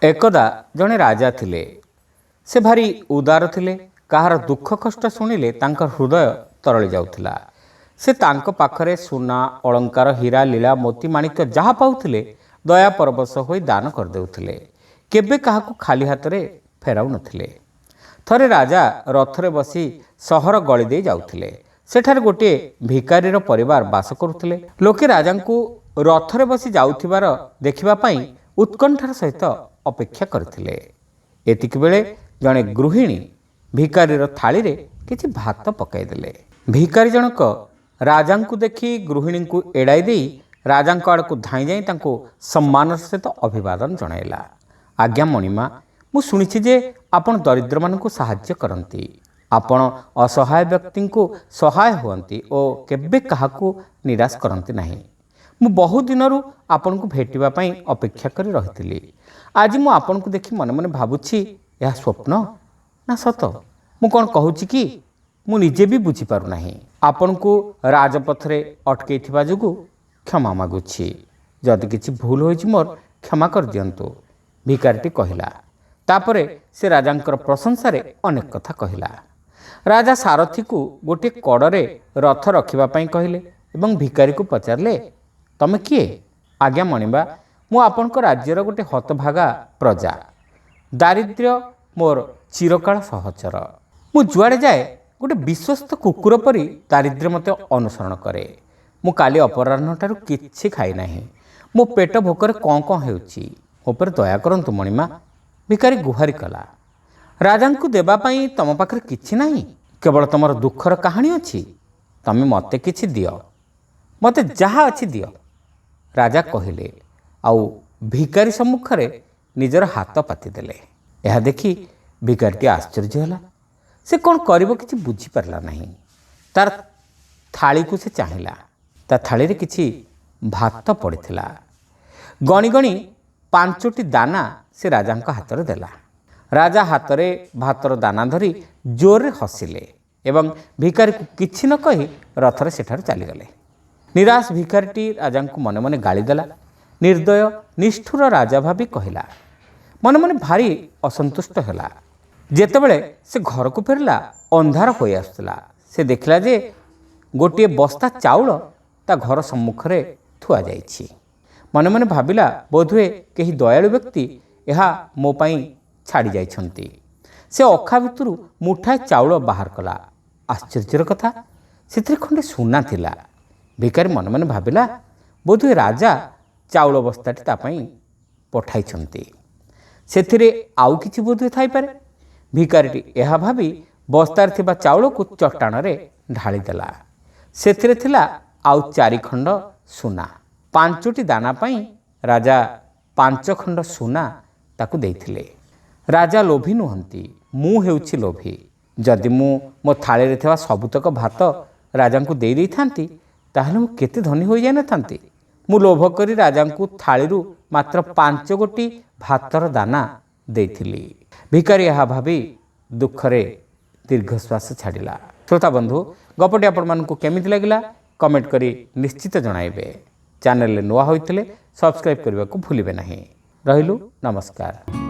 एकदा जड़े राजा थिले से भारी उदार थिले। कहार दुख कष्ट शुणिले तांकर हृदय तरली जाउथिला। से तांको पाखरे सुना अलंकार हीरा लीला मोती माणिक्य जहाँ पाउथिले दया परवश होई दान कर देउथिले। केबे काहाकू खाली हाथ रे फेराउ नथिले। थरे राजा रथरे बसी सहर गली दे जाउथिले। सेठारे गोटे भिकारीर परिवार बास करुथिले। लोके राजांकू रथरे बसी जाउथिबार देखिबा पई उत्कंठार सहित अपेक्षा करथिले। एतिक बेले जणे गृहिणी भिकारीर थाली रे किछि भात पकाई देले। भिकारी जनक राजांकू देखि गृहिणी को एड़ाई देई राजांक आड़कू धाई जाई तांको सम्मान सहित अभिवादन जणाइला। आज्ञा मणिमा, मु शुणिछि जे आपण दरिद्र मानकू सहाय्य करंती, आपण असहाय व्यक्ति को सहाय हुअंती ओ केबे काहाकू निराश करंती नाही। मु बहु दिनरू आपण को भेटिबा पई अपेक्षा करी रहितली। आज मु आपण को देखि मन मन भाबुछि यह स्वप्न ना सत। मु कोन कहूछि कि मु निजे भी बुझी पारु नाही। आपण को राजपथ रे अटकै थिबा जुगु क्षमा मागुछि। जदि किछि भूल होइछि मोर क्षमा कर दियंतु, भिकारीटी कहिला। तापरे से राजांकर प्रशंसा रे अनेक कथा कहिला। राजा सारथी को गोटे कड़े रथ रखिबा पई कहिले एवं भिकारी को पचारले, तमे किए? आज्ञा मणिबा, मु आपनको राज्यर गोटे हतभागा प्रजा, दारिद्र्य मोर चिरकाल सहचर। मु जुआड़े जाए गोटे विश्वस्त कुकुर परी दारिद्र्य मते अनुसरण करे। मु काली अपराह्नठारु किछि खाई नाही। मो पेट भोकरे कं कं हेउछि। मो पर दया करंतु मणिमा, भिकारी गुहारी कला। राजांकू देबा पई तम पाखरे किछि नाही, केवल तमर दुखर कहानी अछि। तमे मते किछि दियो, मते जहा अछि दियो। राजा कहिले आउ भिकारी सम्मुखरे निजर हाथ पाति देले। यह देखि भिकारीटी आश्चर्य होला। से कौन करिबो किछि बुझी पारला नाही। तार थाली को से चाहिला। ता थाली रे किछि भात पड़िथिला। गणी गणी 5टी दाना से राजांक हाथ रे देला। राजा हाथ रे भातर दाना धरी जोर रे हसिले एवं भिकारी को किछि न कहि रथरे सेठार चली गले। निराश भिकारीटी राजांकू मने मने गाली देला। निर्दय निष्ठुर राजा भाभी कहिला। मने मने भारी असंतुष्ट होला। जेतेबेले से घर को फेरला अंधार होई आसुला। से देखला जे गोटे बस्ता चाउल ता घर सम्मुखरे थुआ जाइछि। मने मने भाबिला बोधुए केही दयालु व्यक्ति एहा मो पई छाड़ी जाइछंती। से अखा भितरु मुठाए चाउल बाहर कला। आश्चर्यर कथा, सेथिरे खंडे सुना थिला। भिकारी मन मन भाबिला बोधुए राजा चाउल बस्ताटी ता पई पठाइछंती। सेथिरे आउ किछि बोधुए थाई पारे। भिकारीटी एहा भाबी बस्तार थिबा चाउल को चट्टाण रे ढाली देला। सेथिरे थिला आउ 4 खंड सुना। 5टी दाना पई राजा 5 खंड सुना ताकू देइथिले। राजा लोभी नुहंती, मु हेउछि लोभी। जदि मु मो थाली रे थिबा सबुतक भात राजांकू देई देई थांती ताहले मु केते धनी होई जाय न थांती। मु लोभ करी राजांकू थालीरू मात्र 5 गोटी भातर दाना देइथिली। भिकारी यहा भाबी दुखरे दीर्घश्वास छाड़िला। श्रोता बंधु, गपटी आपण मानकू केमिति लागिला कमेंट करी निश्चित जणाइबे। चैनल नुआ होइथिले सब्सक्राइब करबा को भूलिबे नाही। रहिलु, नमस्कार।